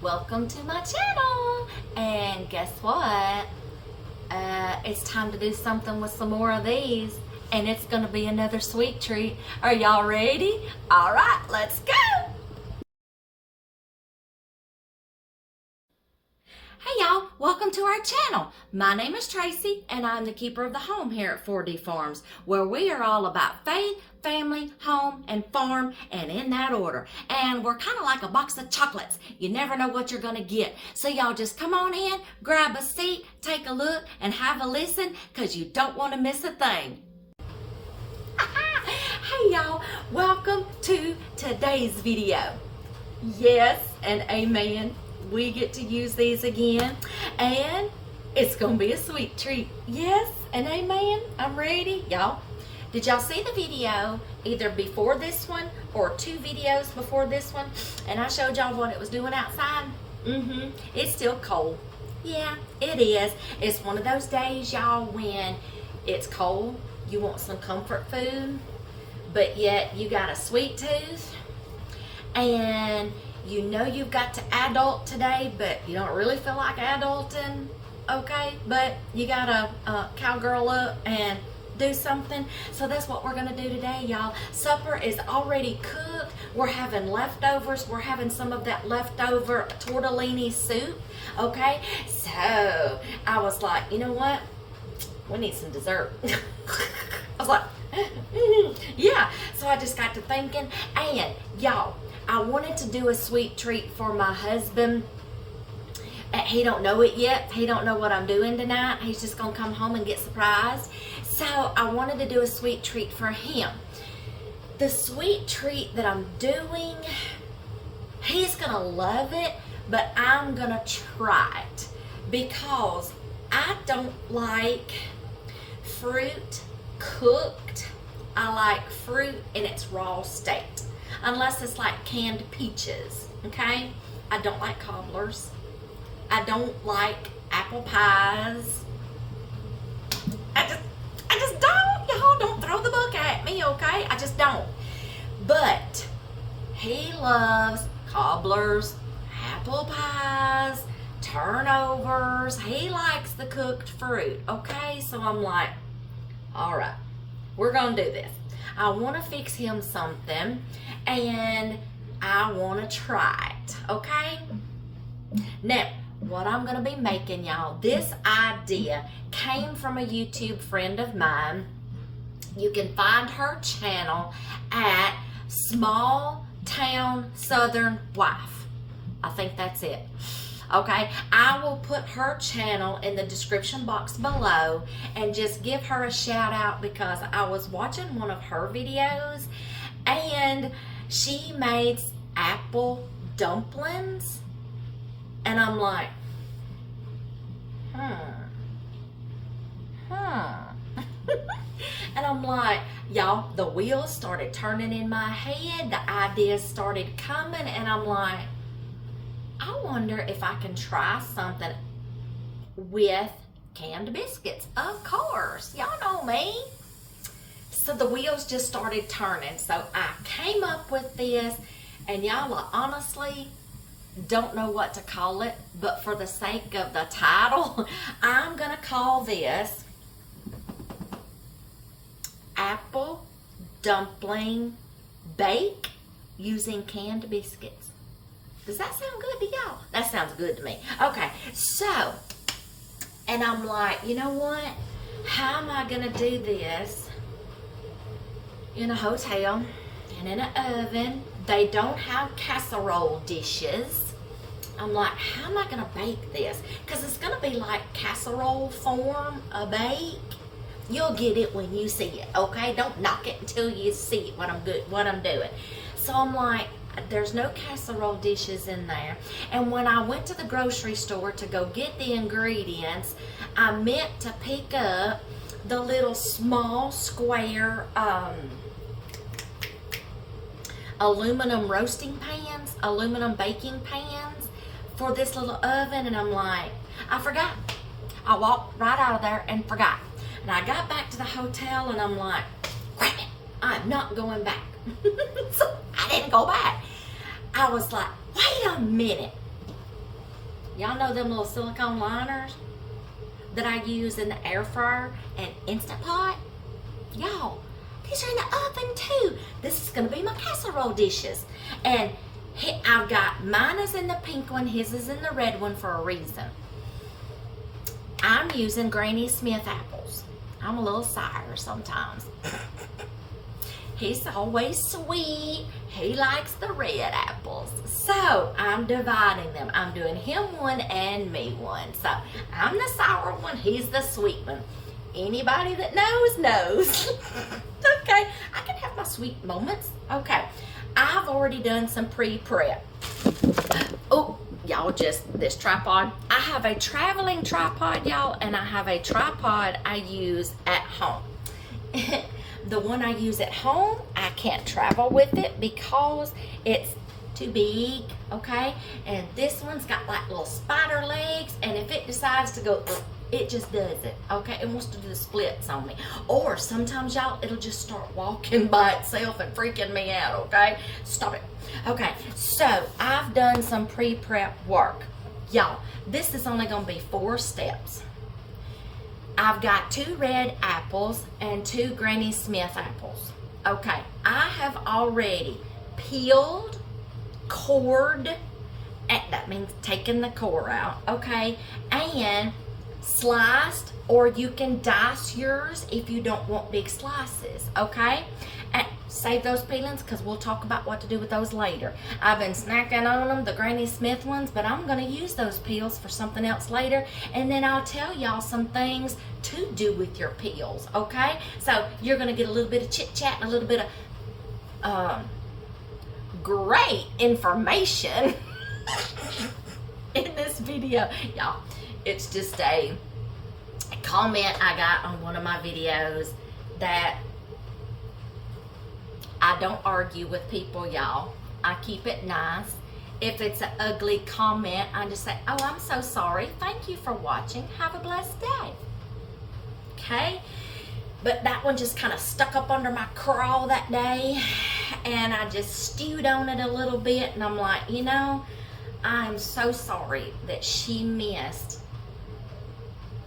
Welcome to my channel. And guess what? It's time to do something with some more of these, and it's gonna be another sweet treat. Are y'all ready? All right, let's go. Hey y'all, welcome to our channel. My name is Tracy and I'm the keeper of the home here at 4D Farms, where we are all about faith, family, home, and farm, and in that order. And we're kind of like a box of chocolates. You never know what you're gonna get. So y'all just come on in, grab a seat, take a look, and have a listen, because you don't want to miss a thing. Hey y'all, welcome to today's video. Yes and amen. We get to use these again, and it's gonna be a sweet treat. Yes and amen. I'm ready. Y'all, did y'all see the video either before this one or 2 videos before this one, and I showed y'all what it was doing outside? It's still cold. Yeah, it is. It's one of those days, y'all, when it's cold, you want some comfort food, but yet you got a sweet tooth, and you know you've got to adult today, but you don't really feel like adulting, okay? But you gotta cowgirl up and do something. So that's what we're gonna do today, y'all. Supper is already cooked. We're having leftovers. We're having some of that leftover tortellini soup, okay? So I was like, you know what? We need some dessert. I was like, yeah. So I just got to thinking, and y'all, I wanted to do a sweet treat for my husband. He don't know it yet. He don't know what I'm doing tonight. He's just gonna come home and get surprised. So I wanted to do a sweet treat for him. The sweet treat that I'm doing, he's gonna love it, but I'm gonna try it because I don't like fruit cooked. I like fruit in its raw state. Unless it's like canned peaches, okay? I don't like cobblers. I don't like apple pies. I just don't. Y'all don't throw the book at me, okay? I just don't. But he loves cobblers, apple pies, turnovers. He likes the cooked fruit, okay? So I'm like, all right, we're gonna do this. I want to fix him something, and I want to try it, okay? Now, what I'm going to be making, y'all, this idea came from a YouTube friend of mine. You can find her channel at Small Town Southern Wife. I think that's it. Okay, I will put her channel in the description box below and just give her a shout out because I was watching one of her videos and she made apple dumplings, and I'm like, and I'm like, y'all, the wheels started turning in my head, the ideas started coming, and I'm like, I wonder if I can try something with canned biscuits. Of course, y'all know me. So the wheels just started turning. So I came up with this, and y'all, I honestly don't know what to call it, but for the sake of the title, I'm gonna call this Apple Dumpling Bake using canned biscuits. Does that sound good to y'all? That sounds good to me. Okay, so, and I'm like, you know what? How am I gonna do this in a hotel and in an oven? They don't have casserole dishes. I'm like, how am I gonna bake this? Because it's gonna be like casserole form, a bake. You'll get it when you see it, okay? Don't knock it until you see what I'm doing. So I'm like, there's no casserole dishes in there. And when I went to the grocery store to go get the ingredients, I meant to pick up the little small square aluminum roasting pans, aluminum baking pans for this little oven, and I'm like, I forgot. I walked right out of there and forgot. And I got back to the hotel and I'm like, crap it, I'm not going back. So I didn't go back. I was like, wait a minute. Y'all know them little silicone liners that I use in the air fryer and Instant Pot? Y'all, these are in the oven too. This is gonna be my casserole dishes. And I've got, mine is in the pink one, his is in the red one for a reason. I'm using Granny Smith apples. I'm a little sour sometimes. He's always sweet. He likes the red apples. So I'm dividing them. I'm doing him one and me one. So I'm the sour one, he's the sweet one. Anybody that knows, knows. Okay, I can have my sweet moments. Okay, I've already done some pre-prep. Oh, y'all, just this tripod. I have a traveling tripod, y'all, and I have a tripod I use at home. The one I use at home, I can't travel with it because it's too big, okay? And this one's got like little spider legs, and if it decides to go, it just does it, okay? It wants to do the splits on me. Or sometimes, y'all, it'll just start walking by itself and freaking me out, okay? Stop it. Okay, so I've done some pre-prep work. Y'all, this is only gonna be 4 steps. I've got 2 red apples and 2 Granny Smith apples. Okay, I have already peeled, cored, and that means taking the core out, okay? And sliced, or you can dice yours if you don't want big slices, okay? And save those peelings because we'll talk about what to do with those later. I've been snacking on them, the Granny Smith ones, but I'm going to use those peels for something else later, and then I'll tell y'all some things to do with your peels, okay? So you're going to get a little bit of chit chat and a little bit of great information in this video, y'all. It's just a comment I got on one of my videos that I don't argue with people, y'all. I keep it nice. If it's an ugly comment, I just say, oh, I'm so sorry. Thank you for watching. Have a blessed day. Okay? But that one just kind of stuck up under my craw that day, and I just stewed on it a little bit, and I'm like, you know, I'm so sorry that she missed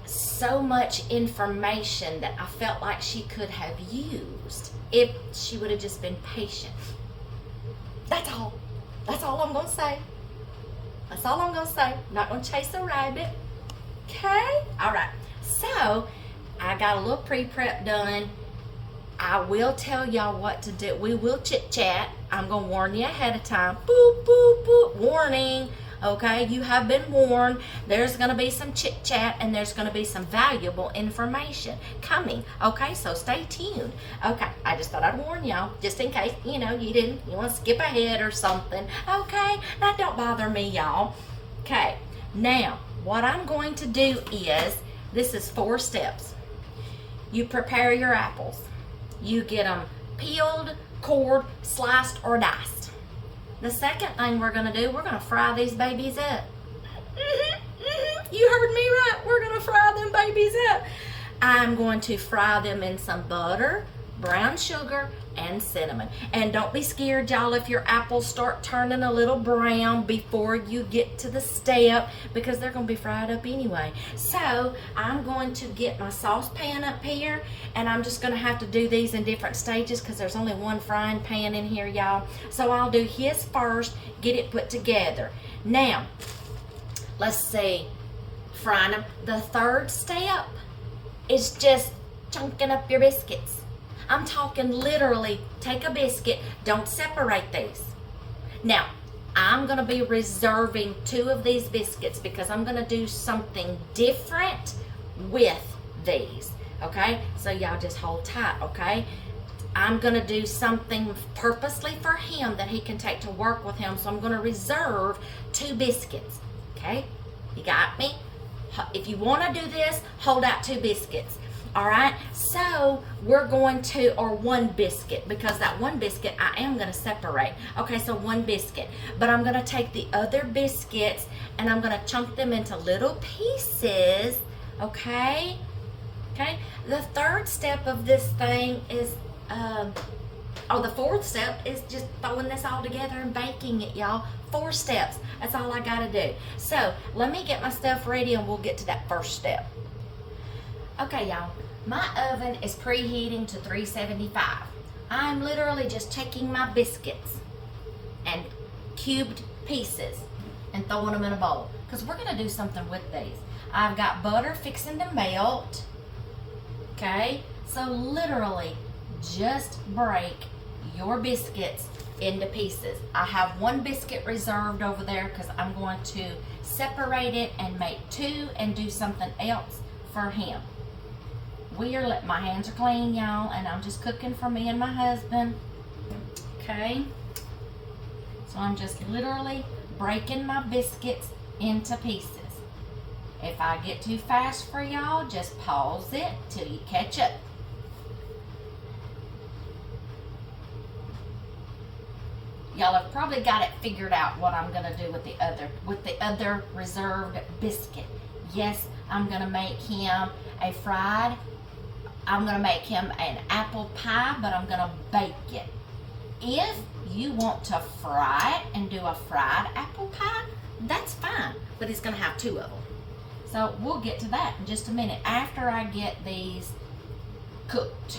so much information that I felt like she could have used if she would have just been patient. That's all. That's all I'm going to say. That's all I'm going to say. I'm not going to chase a rabbit. Okay? All right. So, I got a little pre-prep done. I will tell y'all what to do. We will chit-chat. I'm going to warn you ahead of time. Boop, boop, boop. Warning. Okay, you have been warned. There's going to be some chit-chat and there's going to be some valuable information coming. Okay, so stay tuned. Okay, I just thought I'd warn y'all just in case, you know, you want to skip ahead or something. Okay, that don't bother me, y'all. Okay, now what I'm going to do is, this is 4 steps. You prepare your apples. You get them peeled, cored, sliced, or diced. The second thing we're going to do, we're going to fry these babies up. You heard me right. We're going to fry them babies up. I'm going to fry them in some butter, brown sugar, and cinnamon. And don't be scared, y'all, if your apples start turning a little brown before you get to the step, because they're going to be fried up anyway. So I'm going to get my saucepan up here, and I'm just going to have to do these in different stages because there's only one frying pan in here, y'all. So I'll do his first, get it put together. Now, let's see, frying them. The third step is just chunking up your biscuits. I'm talking literally, take a biscuit, don't separate these. Now, I'm going to be reserving 2 of these biscuits because I'm going to do something different with these, okay? So y'all just hold tight, okay? I'm going to do something purposely for him that he can take to work with him, so I'm going to reserve 2 biscuits, okay? You got me? If you want to do this, hold out 2 biscuits. All right, so we're going to, or 1 biscuit, because that 1 biscuit I am going to separate. Okay, so 1 biscuit, but I'm going to take the other biscuits and I'm going to chunk them into little pieces. Okay, okay. The third step of this thing is Oh, the fourth step is just throwing this all together and baking it, y'all. 4 steps. That's all I gotta do. So let me get my stuff ready and we'll get to that first step. Okay, y'all. My oven is preheating to 375. I'm literally just taking my biscuits and cubed pieces and throwing them in a bowl because we're gonna do something with these. I've got butter fixing to melt. Okay, so literally just break your biscuits into pieces. I have 1 biscuit reserved over there because I'm going to separate it and make 2 and do something else for him. My hands are clean, y'all, and I'm just cooking for me and my husband. Okay, so I'm just literally breaking my biscuits into pieces. If I get too fast for y'all, just pause it till you catch up. Y'all have probably got it figured out what I'm gonna do with the other reserved biscuit. Yes, I'm gonna make him an apple pie, but I'm gonna bake it. If you want to fry it and do a fried apple pie, that's fine, but he's gonna have 2 of them. So we'll get to that in just a minute after I get these cooked.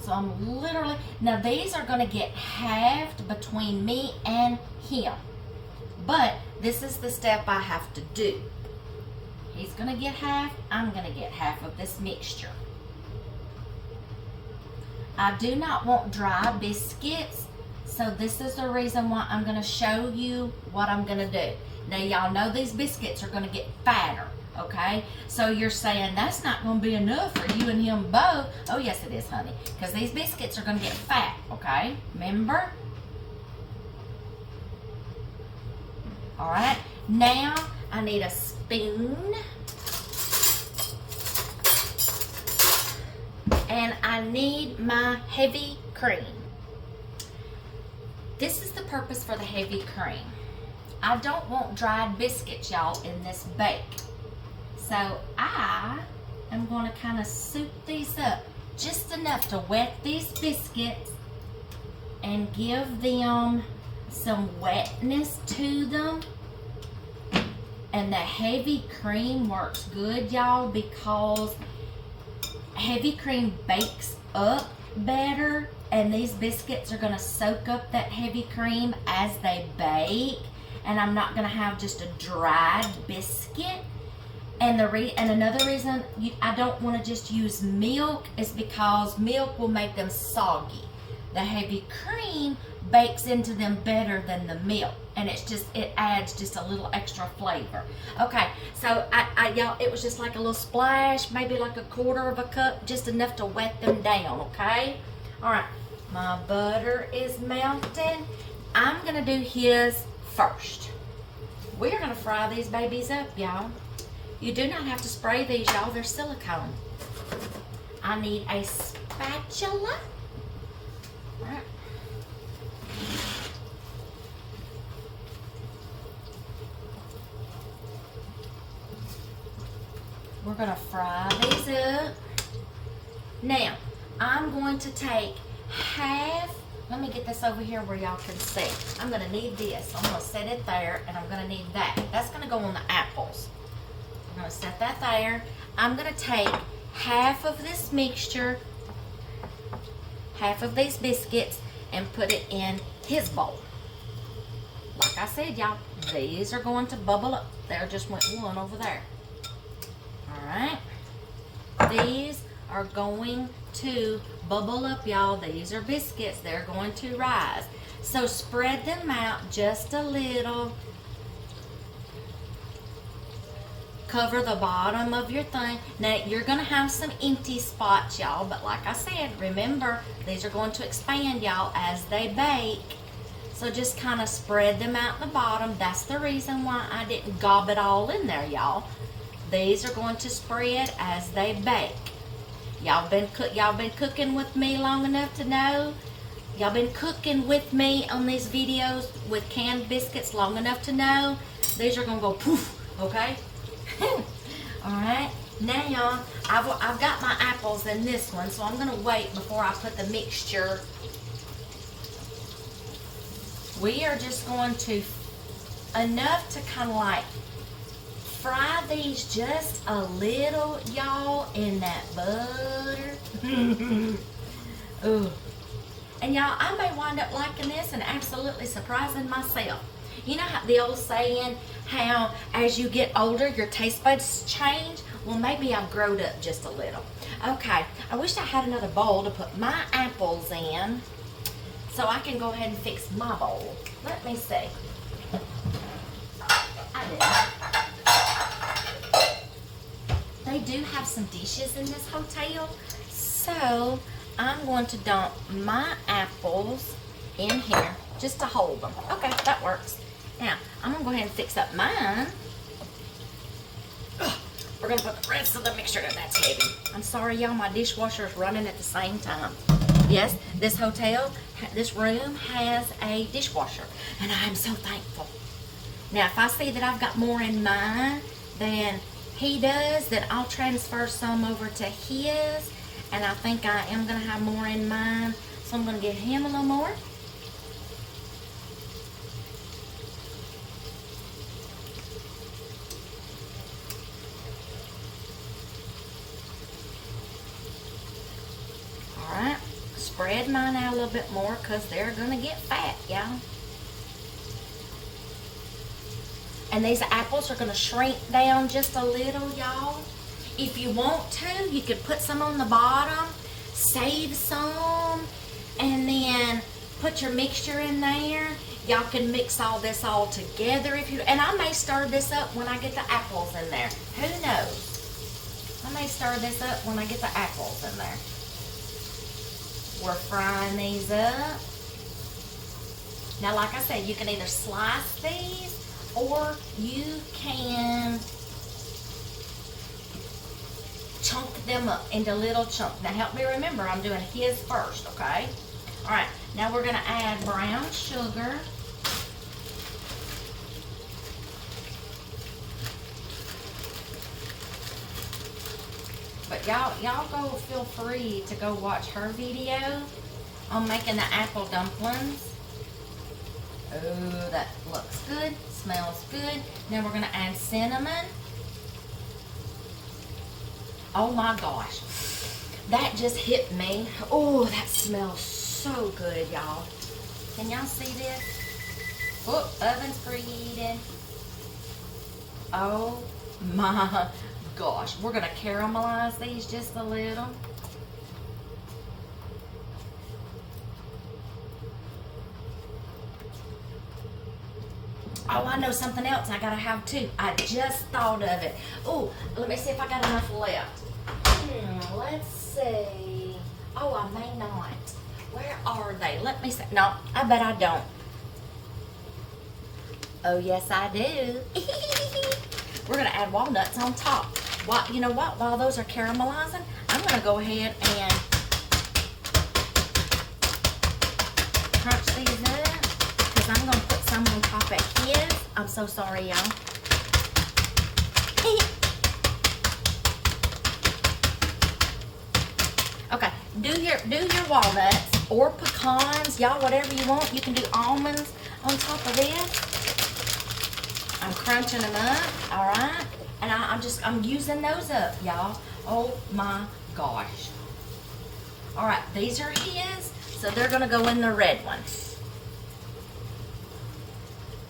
So I'm literally, now these are gonna get halved between me and him. But this is the step I have to do. He's gonna get half, I'm gonna get half of this mixture. I do not want dry biscuits, so this is the reason why I'm gonna show you what I'm gonna do. Now y'all know these biscuits are gonna get fatter, okay? So you're saying that's not gonna be enough for you and him both. Oh yes it is, honey, because these biscuits are gonna get fat, okay? Remember? All right, now I need a spoon. And I need my heavy cream. This is the purpose for the heavy cream. I don't want dried biscuits, y'all, in this bake. So I am going to kind of soup these up just enough to wet these biscuits and give them some wetness to them. And the heavy cream works good, y'all, because heavy cream bakes up better, and these biscuits are going to soak up that heavy cream as they bake, and I'm not going to have just a dried biscuit. And another reason I don't want to just use milk is because milk will make them soggy. The heavy cream bakes into them better than the milk, and it adds just a little extra flavor. Okay, so y'all, it was just like a little splash, maybe like a 1/4 of a cup, just enough to wet them down. Okay, all right, my butter is melting. I'm gonna do his first. We're gonna fry these babies up, y'all. You do not have to spray these, y'all, they're silicone. I need a spatula. All right. We're gonna fry these up. Now, I'm going to take half, let me get this over here where y'all can see. I'm gonna need this. I'm gonna set it there, and I'm gonna need that. That's gonna go on the apples. I'm gonna set that there. I'm gonna take half of this mixture, half of these biscuits, and put it in his bowl. Like I said, y'all, these are going to bubble up. There just went one over there. All right, these are going to bubble up, y'all. These are biscuits. They're going to rise. So spread them out just a little. Cover the bottom of your thing. Now, you're going to have some empty spots, y'all, but like I said, remember, these are going to expand, y'all, as they bake. So just kind of spread them out the bottom. That's the reason why I didn't gob it all in there, y'all. These are going to spread as they bake. Y'all been cooking with me long enough to know. Y'all been cooking with me on these videos with canned biscuits long enough to know. These are going to go poof, okay? All right. Now, I've got my apples in this one, so I'm going to wait before I put the mixture. We are just going to, enough to kind of like fry these just a little, y'all, in that butter. Ooh. And y'all, I may wind up liking this and absolutely surprising myself. You know how the old saying, how as you get older, your taste buds change? Well, maybe I've grown up just a little. Okay, I wish I had another bowl to put my apples in so I can go ahead and fix my bowl. Let me see. I did. They do have some dishes in this hotel, so I'm going to dump my apples in here just to hold them. Okay, that works. Now, I'm going to go ahead and fix up mine. We're going to put the rest of the mixture in. That's heavy. I'm sorry, y'all. My dishwasher is running at the same time. Yes, this hotel, this room has a dishwasher, and I am so thankful. Now, if I see that I've got more in mine than he does, then I'll transfer some over to his, and I think I am going to have more in mine, so I'm going to give him a little more. Alright, spread mine out a little bit more because they're going to get fat, y'all. And these apples are going to shrink down just a little, y'all. If you want to, you could put some on the bottom, save some, and then put your mixture in there. Y'all can mix all this all together if you, and I may stir this up when I get the apples in there. Who knows? I may stir this up when I get the apples in there. We're frying these up. Now, like I said, you can either slice these or you can chunk them up into little chunks. Now, help me remember, I'm doing his first, okay? All right, now we're going to add brown sugar. But y'all go feel free to go watch her video on making the apple dumplings. Oh, that looks good, smells good. Now we're gonna add cinnamon. Oh my gosh, that just hit me. Oh, that smells so good, y'all. Can y'all see this? Oh, oven's preheated. Oh my gosh, we're gonna caramelize these just a little. Oh, I know something else I gotta have too. I just thought of it. Oh, let me see if I got enough left. Let's see. Oh, I may not. Where are they? Let me see. No, I bet I don't. Oh, yes, I do. We're gonna add walnuts on top. You know what? While those are caramelizing, I'm gonna go ahead and crunch these up because I'm gonna put some on top of his. I'm so sorry, y'all. Okay, do your walnuts or pecans, y'all, whatever you want. You can do almonds on top of this. I'm crunching them up, all right? And I'm using those up, y'all. Oh my gosh. All right, these are his, so they're gonna go in the red one.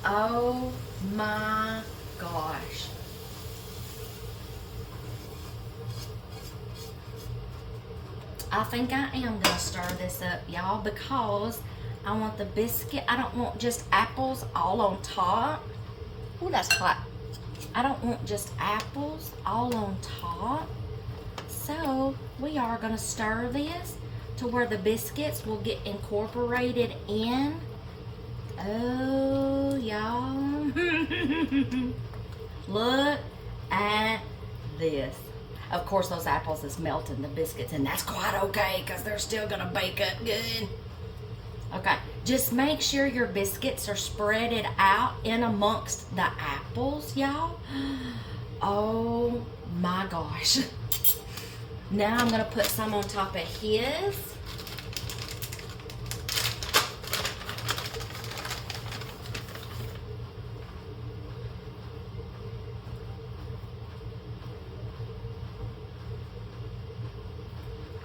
Oh my gosh. I think I am gonna stir this up, y'all, because I want the biscuit. I don't want just apples all on top. Oh, that's hot. I don't want just apples all on top. So we are gonna stir this to where the biscuits will get incorporated in. Oh, y'all. Look at this. Of course, those apples is melting the biscuits, and that's quite okay because they're still gonna bake up good. Okay, just make sure your biscuits are spreaded out in amongst the apples, y'all. Oh my gosh. Now I'm gonna put some on top of his.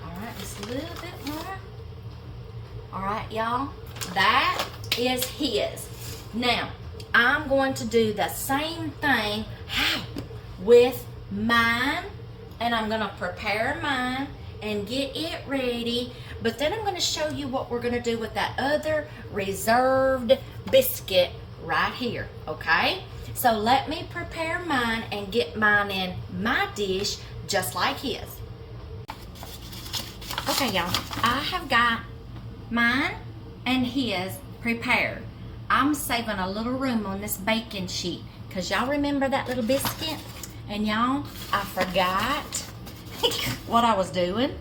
All right, just a little bit more. All right, y'all, that is his. Now, I'm going to do the same thing with mine, and I'm gonna prepare mine and get it ready, but then I'm gonna show you what we're gonna do with that other reserved biscuit right here, okay? So let me prepare mine and get mine in my dish just like his. Okay, y'all, I have got mine and his prepared. I'm saving a little room on this baking sheet because y'all remember that little biscuit? And y'all, I forgot what I was doing.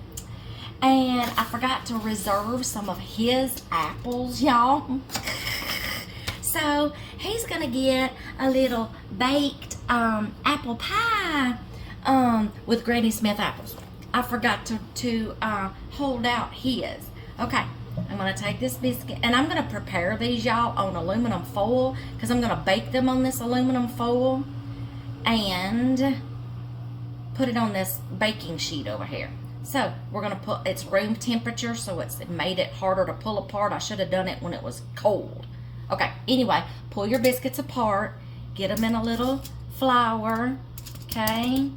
And I forgot to reserve some of his apples, y'all. So he's gonna get a little baked apple pie with Granny Smith apples. I forgot to hold out his. Okay. I'm going to take this biscuit, and I'm going to prepare these, y'all, on aluminum foil, because I'm going to bake them on this aluminum foil and put it on this baking sheet over here. So we're going to put, it's room temperature, so it made it harder to pull apart. I should have done it when it was cold. Okay, anyway, pull your biscuits apart, get them in a little flour, okay,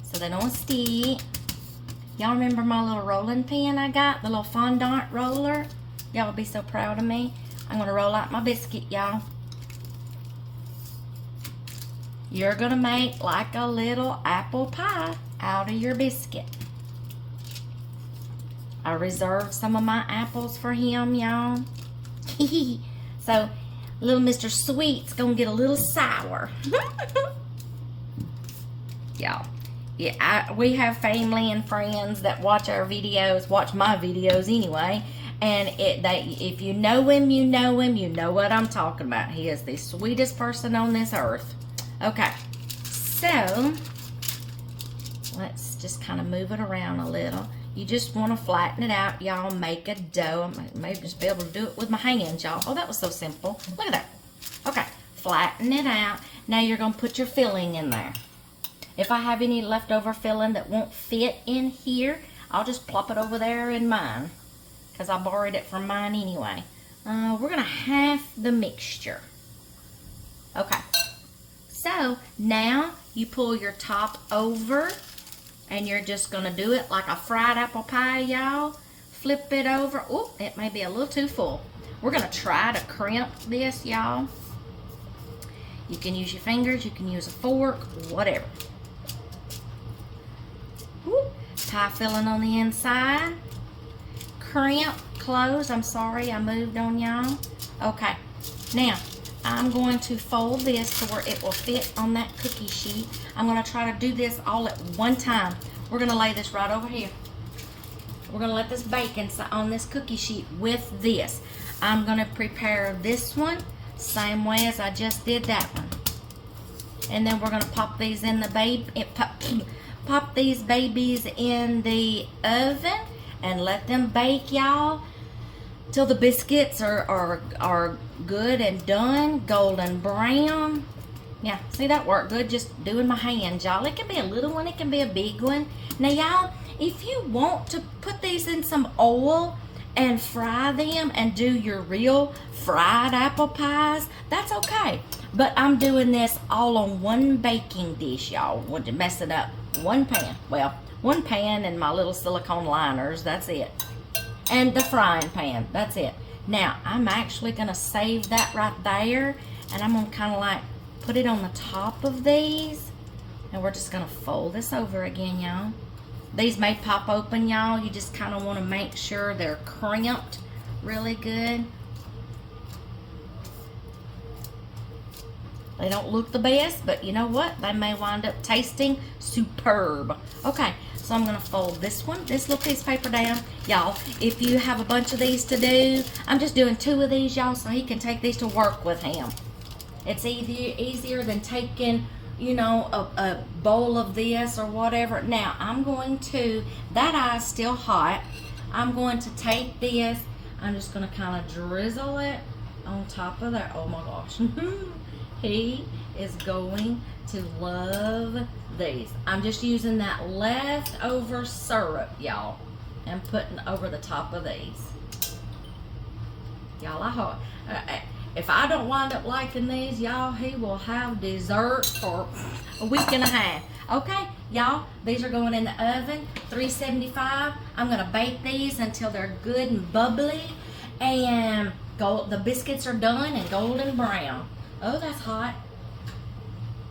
so they don't stick. Y'all remember my little rolling pin I got? The little fondant roller? Y'all will be so proud of me. I'm going to roll out my biscuit, y'all. You're going to make like a little apple pie out of your biscuit. I reserved some of my apples for him, y'all. So, little Mr. Sweet's going to get a little sour. Y'all. Yeah, we have family and friends that watch our videos, watch my videos anyway, and if you know him, you know him, you know what I'm talking about. He is the sweetest person on this earth. Okay, so let's just kind of move it around a little. You just want to flatten it out, y'all. Make a dough. I may just be able to do it with my hands, y'all. Oh, that was so simple. Look at that. Okay, flatten it out. Now you're going to put your filling in there. If I have any leftover filling that won't fit in here, I'll just plop it over there in mine, because I borrowed it from mine anyway. We're going to half the mixture. Okay. So, now you pull your top over, and you're just going to do it like a fried apple pie, y'all. Flip it over. Oh, it may be a little too full. We're going to try to crimp this, y'all. You can use your fingers, you can use a fork, whatever. Pie filling on the inside. Crimp, close. I'm sorry, I moved on y'all. Okay, now I'm going to fold this so where it will fit on that cookie sheet. I'm going to try to do this all at one time. We're going to lay this right over here. We're going to let this bake on this cookie sheet with this. I'm going to prepare this one same way as I just did that one. And then we're going to pop these in the pop these babies in the oven and let them bake, y'all, till the biscuits are good and done, golden brown. Yeah, see, that worked good just doing my hands, y'all. It can be a little one, it can be a big one. Now, y'all, if you want to put these in some oil and fry them and do your real fried apple pies, that's okay. But I'm doing this all on one baking dish, y'all. Would you mess it up? One pan. Well, one pan and my little silicone liners, that's it. And the frying pan, that's it. Now, I'm actually going to save that right there, and I'm going to kind of like put it on the top of these, and we're just going to fold this over again, y'all. These may pop open, y'all. You just kind of want to make sure they're crimped really good. They don't look the best, but you know what? They may wind up tasting superb. Okay, so I'm going to fold this little piece of paper down. Y'all, if you have a bunch of these to do, I'm just doing 2 of these, y'all, so he can take these to work with him. It's easier than taking you know, a bowl of this or whatever. Now I'm going to, that eye's still hot. I'm going to take this, I'm just going to kind of drizzle it on top of that. Oh my gosh. He is going to love these. I'm just using that leftover syrup, y'all, and putting over the top of these. Y'all, if I don't wind up liking these, y'all, he will have dessert for a week and a half. Okay, y'all, these are going in the oven, 375. I'm gonna bake these until they're good and bubbly, and the biscuits are done and golden brown. Oh, that's hot,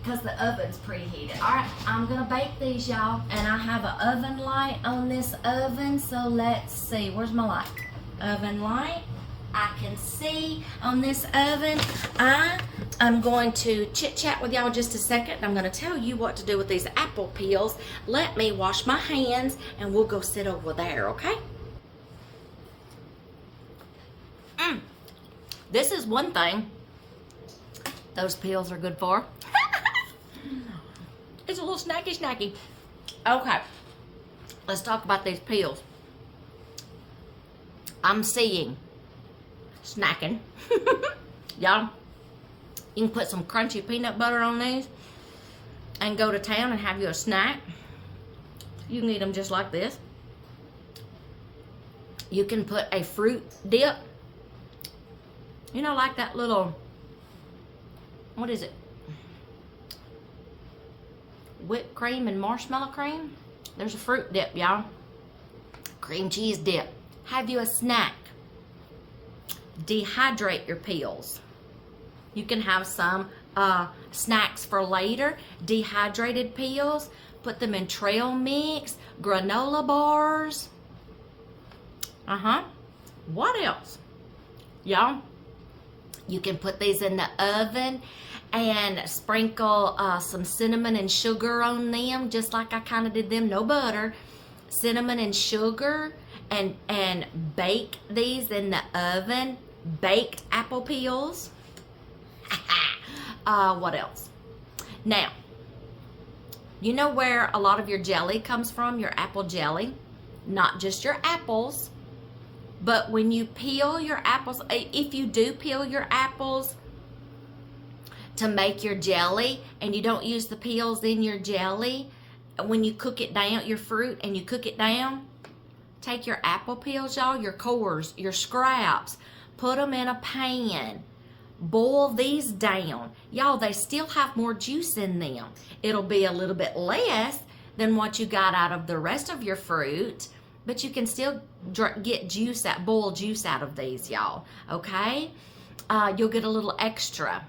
because the oven's preheated. All right, I'm gonna bake these, y'all, and I have an oven light on this oven, so let's see, where's my light? Oven light, I can see on this oven. I'm going to chit chat with y'all just a second. I'm gonna tell you what to do with these apple peels. Let me wash my hands and we'll go sit over there, okay? This is one thing those peels are good for. It's a little snacky. Okay, let's talk about these peels. I'm seeing snacking. Y'all, you can put some crunchy peanut butter on these and go to town and have you a snack. You can eat them just like this. You can put a fruit dip, you know, like that little, what is it? Whipped cream and marshmallow cream. There's a fruit dip, y'all. Cream cheese dip. Have you a snack. Dehydrate your peels. You can have some snacks for later. Dehydrated peels. Put them in trail mix, granola bars. What else? Y'all, you can put these in the oven and sprinkle some cinnamon and sugar on them, just like I kind of did them. No butter. Cinnamon and sugar, and bake these in the oven. Baked apple peels. What else? Now, you know where a lot of your jelly comes from, your apple jelly? Not just your apples, but when you peel your apples, if you do peel your apples to make your jelly and you don't use the peels in your jelly, when you cook it down, your fruit, and you cook it down, take your apple peels, y'all, your cores, your scraps, put them in a pan. Boil these down. Y'all, they still have more juice in them. It'll be a little bit less than what you got out of the rest of your fruit, but you can still get juice, that boiled juice out of these, y'all, okay? You'll get a little extra.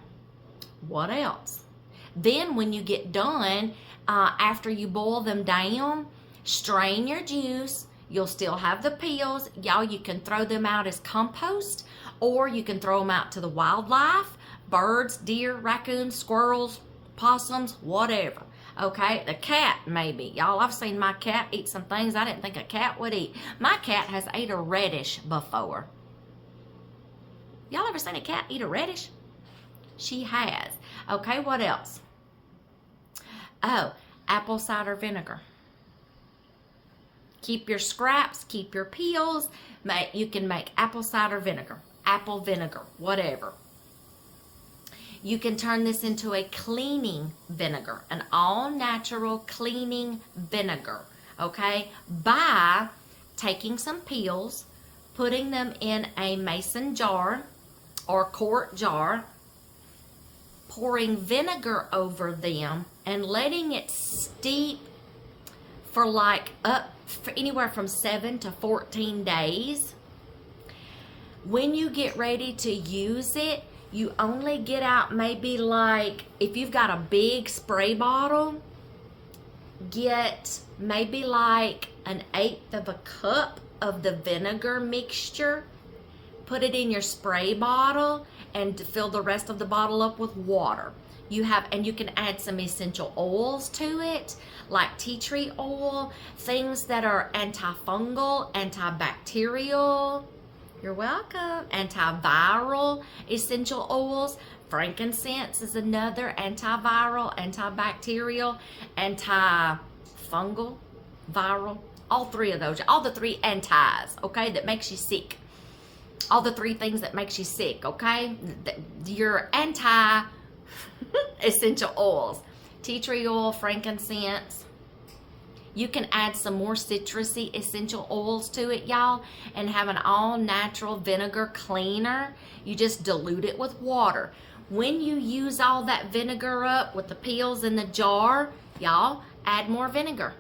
What else? Then when you get done, after you boil them down, strain your juice. You'll still have the peels. Y'all, you can throw them out as compost, or you can throw them out to the wildlife, birds, deer, raccoons, squirrels, possums, whatever. Okay, the cat maybe. Y'all, I've seen my cat eat some things I didn't think a cat would eat. My cat has ate a radish before. Y'all ever seen a cat eat a radish? She has. Okay, what else? Oh, apple cider vinegar. Keep your scraps, keep your peels. You can make apple cider vinegar, apple vinegar, whatever. You can turn this into a cleaning vinegar, an all-natural cleaning vinegar, okay? By taking some peels, putting them in a mason jar or quart jar, pouring vinegar over them, and letting it steep for anywhere from 7 to 14 days. When you get ready to use it, you only get out maybe like, if you've got a big spray bottle, get maybe like 1/8 of a cup of the vinegar mixture, put it in your spray bottle, and fill the rest of the bottle up with water. And you can add some essential oils to it, like tea tree oil, things that are antifungal, antibacterial, You're welcome. Antiviral essential oils. Frankincense is another antiviral, antibacterial, antifungal, viral. All three of those. All the three antis, okay, that makes you sick. All the three things that makes you sick, okay? Your anti-essential oils. Tea tree oil, frankincense. You can add some more citrusy essential oils to it, y'all, and have an all-natural vinegar cleaner. You just dilute it with water. When you use all that vinegar up with the peels in the jar, y'all, add more vinegar.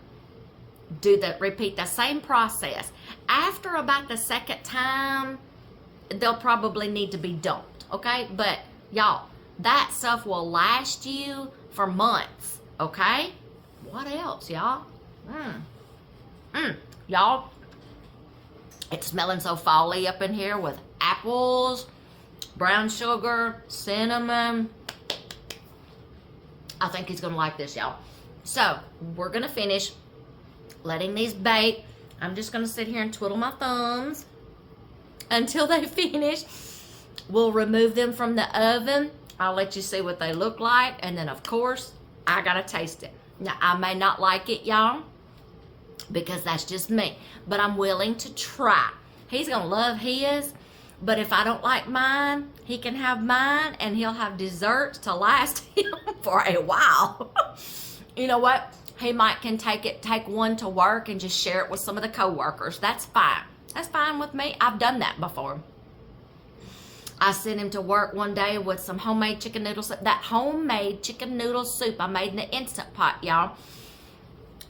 Repeat the same process. After about the second time, they'll probably need to be dumped, okay? But y'all, that stuff will last you for months, okay? What else, y'all? Y'all, it's smelling so fall-y up in here with apples, brown sugar, cinnamon. I think he's gonna like this, y'all. So we're gonna finish letting these bake. I'm just gonna sit here and twiddle my thumbs until they finish. We'll remove them from the oven. I'll let you see what they look like, and then of course I gotta taste it. Now I may not like it, y'all, because that's just me, but I'm willing to try. He's gonna love his, but if I don't like mine, he can have mine, and he'll have desserts to last him for a while. You know what? He can take one to work and just share it with some of the co-workers. That's fine. That's fine with me. I've done that before. I sent him to work one day with some homemade chicken noodle soup. That homemade chicken noodle soup I made in the Instant Pot, y'all.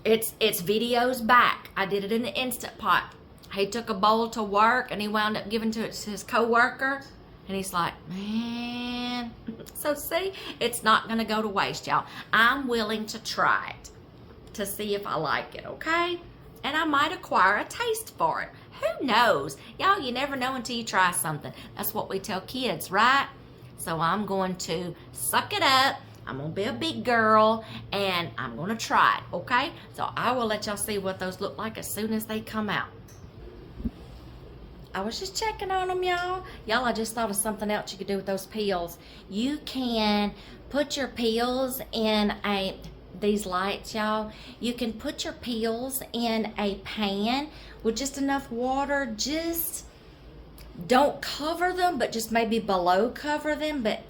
It's videos back. I did it in the Instant Pot. He took a bowl to work, and he wound up giving it to his co-worker. And he's like, man. So see, it's not going to go to waste, y'all. I'm willing to try it to see if I like it, okay? And I might acquire a taste for it. Who knows? Y'all, you never know until you try something. That's what we tell kids, right? So I'm going to suck it up. I'm going to be a big girl, and I'm going to try it, okay? So I will let y'all see what those look like as soon as they come out. I was just checking on them, y'all. Y'all, I just thought of something else you could do with those peels. You can put your peels in these lights, y'all. You can put your peels in a pan with just enough water. Just don't cover them, but just maybe below cover them, but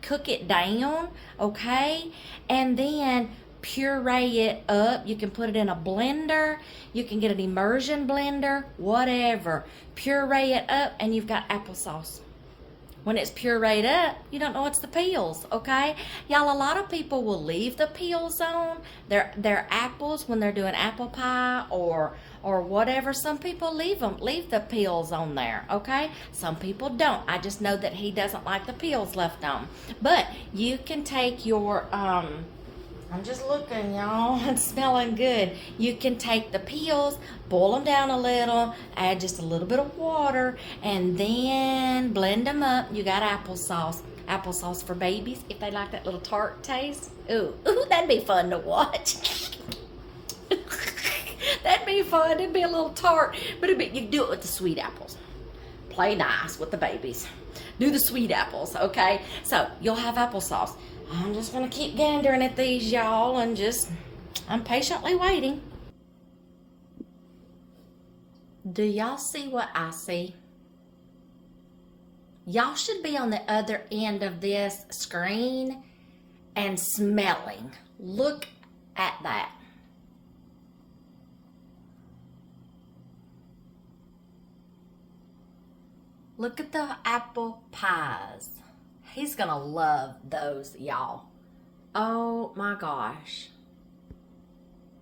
cook it down, okay? And then puree it up. You can put it in a blender. You can get an immersion blender, whatever. Puree it up, and you've got applesauce. When it's pureed up, you don't know it's the peels, okay? Y'all, a lot of people will leave the peels on their apples when they're doing apple pie or whatever. Some people leave the peels on there, okay? Some people don't. I just know that he doesn't like the peels left on. But you can take your I'm just looking, y'all. It's smelling good. You can take the peels, boil them down a little, add just a little bit of water, and then blend them up. You got applesauce. Applesauce for babies, if they like that little tart taste. Ooh, that'd be fun to watch. That'd be fun. It'd be a little tart, but you can do it with the sweet apples. Play nice with the babies. Do the sweet apples, okay? So you'll have applesauce. I'm just going to keep gandering at these, y'all, and I'm patiently waiting. Do y'all see what I see? Y'all should be on the other end of this screen and smelling. Look at that. Look at the apple pies. He's gonna love those, y'all. Oh my gosh.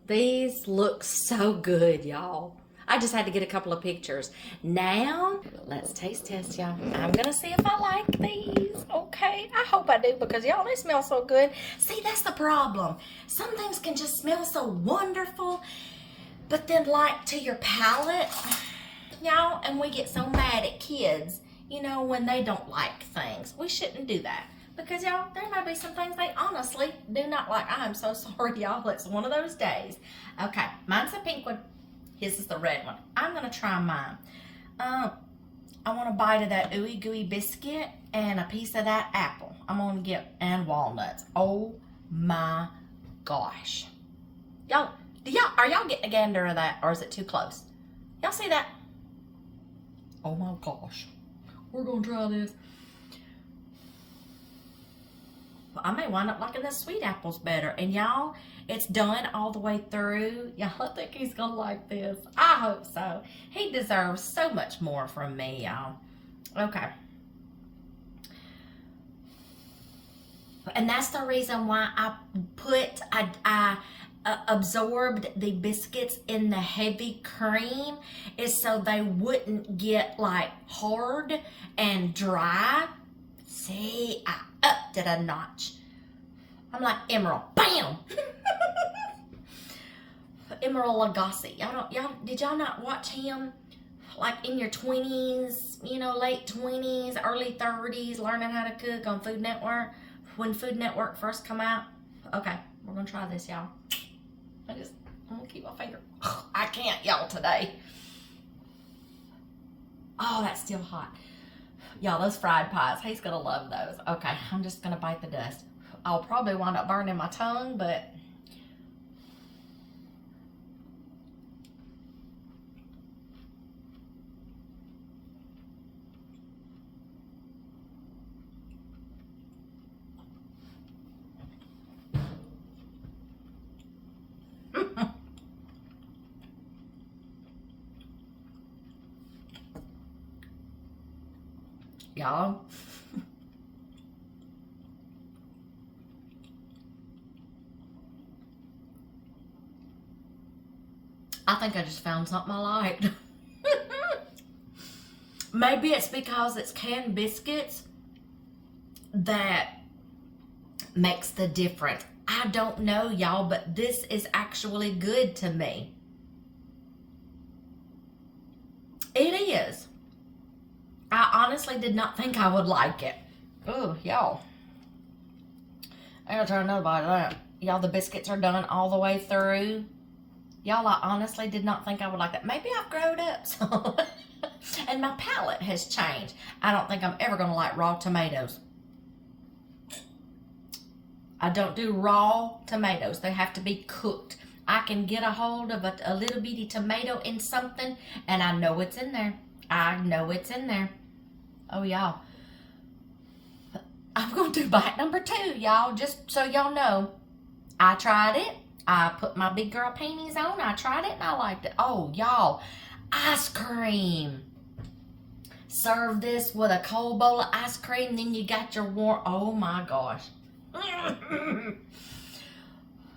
These look so good, y'all. I just had to get a couple of pictures. Now, let's taste test, y'all. I'm gonna see if I like these, okay? I hope I do, because y'all, they smell so good. See, that's the problem. Some things can just smell so wonderful, but then like to your palate, y'all, and we get so mad at kids, you know, when they don't like things. We shouldn't do that, because y'all, there may be some things they honestly do not like. I'm so sorry, y'all. It's one of those days. Okay, mine's a pink one. His is the red one. I'm gonna try mine. I want a bite of that ooey gooey biscuit and a piece of that apple. I'm gonna get, and walnuts. Oh my gosh. Y'all, are y'all getting a gander of that, or is it too close? Y'all see that? Oh my gosh. We're gonna try this. I may wind up liking the sweet apples better. And y'all, it's done all the way through. Y'all think he's gonna like this? I hope so. He deserves so much more from me, y'all. Okay. And that's the reason why I absorbed the biscuits in the heavy cream, is so they wouldn't get like hard and dry. See, I upped it a notch. I'm like Emerald. Bam! Emerald Lagasse. Did y'all not watch him? Like in your 20s, you know, late 20s, early 30s, learning how to cook on Food Network, when Food Network first come out? Okay, we're gonna try this, y'all. I'm gonna keep my finger. I can't, y'all, today. Oh, that's still hot. Y'all, those fried pies, he's gonna love those. Okay, I'm just gonna bite the dust. I'll probably wind up burning my tongue, but y'all, I think I just found something I liked. Maybe it's because it's canned biscuits that makes the difference. I don't know, y'all, but this is actually good to me. It is. I honestly did not think I would like it. Oh, y'all. I gotta try another bite of that. Y'all, the biscuits are done all the way through. Y'all, I honestly did not think I would like that. Maybe I've grown up, so. And my palate has changed. I don't think I'm ever gonna like raw tomatoes. I don't do raw tomatoes. They have to be cooked. I can get a hold of a little bitty tomato in something, and I know it's in there. I know it's in there. Oh, y'all. I'm going to do bite number 2, y'all, just so y'all know. I tried it. I put my big girl panties on. I tried it, and I liked it. Oh, y'all. Ice cream. Serve this with a cold bowl of ice cream, then you got your warm. Oh, my gosh.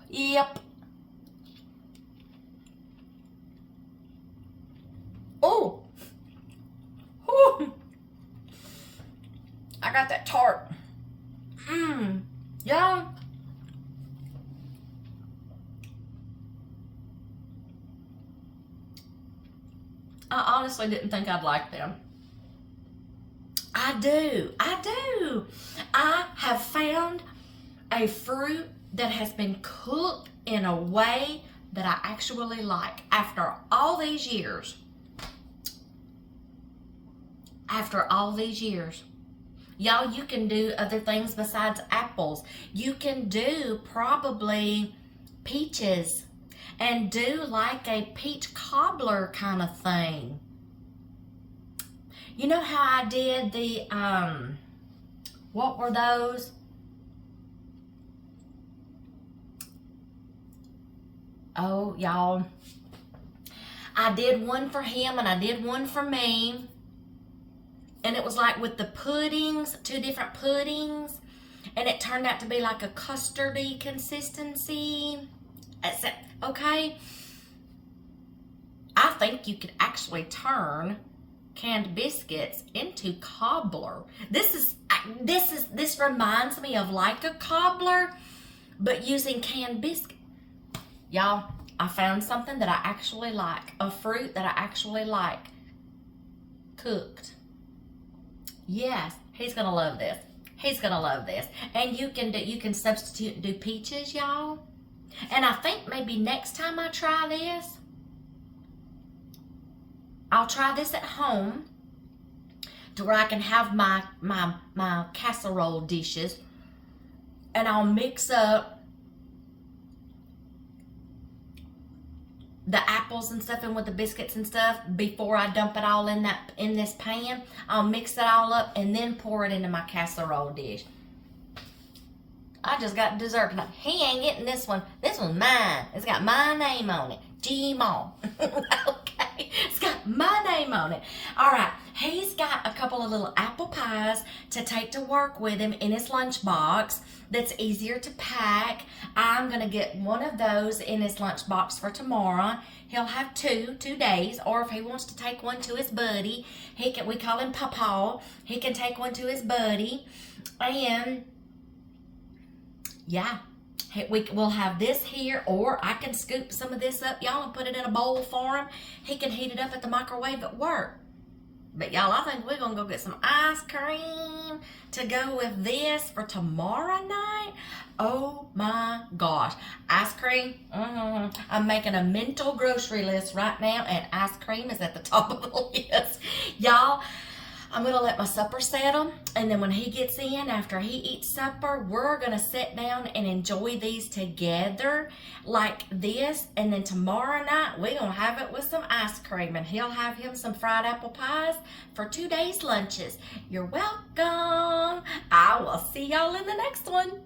Yep. Oh. Ooh. I got that tart. Yeah. I honestly didn't think I'd like them. I do. I have found a fruit that has been cooked in a way that I actually like after all these years. After all these years. Y'all, you can do other things besides apples. You can do probably peaches and do like a peach cobbler kind of thing. You know how I did the, what were those? Oh, y'all. I did one for him and I did one for me. And it was like with the puddings, 2 different puddings. And it turned out to be like a custardy consistency. Okay? I think you could actually turn canned biscuits into cobbler. This reminds me of like a cobbler, but using canned biscuit. Y'all, I found something that I actually like. A fruit that I actually like. Cooked. Yes, he's gonna love this. He's gonna love this. And you can substitute and do peaches, y'all. And I think maybe next time I try this, I'll try this at home. to where I can have my casserole dishes, and I'll mix up the apples and stuff in with the biscuits and stuff before I dump it all in this pan. I'll mix it all up and then pour it into my casserole dish. I just got dessert tonight. He ain't getting this one. This one's mine. It's got my name on it. G-Mall. Okay. It's got my name on it. All right. He's got a couple of little apple pies to take to work with him in his lunchbox that's easier to pack. I'm going to get one of those in his lunchbox for tomorrow. He'll have two days, or if he wants to take one to his buddy, we call him Papa. He can take one to his buddy. And yeah, we'll have this here, or I can scoop some of this up, y'all, and put it in a bowl for him. He can heat it up at the microwave at work. But y'all, I think we're going to go get some ice cream to go with this for tomorrow night. Oh my gosh. Ice cream. I'm making a mental grocery list right now, and ice cream is at the top of the list. Y'all, I'm going to let my supper settle, and then when he gets in, after he eats supper, we're going to sit down and enjoy these together like this, and then tomorrow night, we're going to have it with some ice cream, and he'll have him some fried apple pies for 2 days' lunches. You're welcome. I will see y'all in the next one.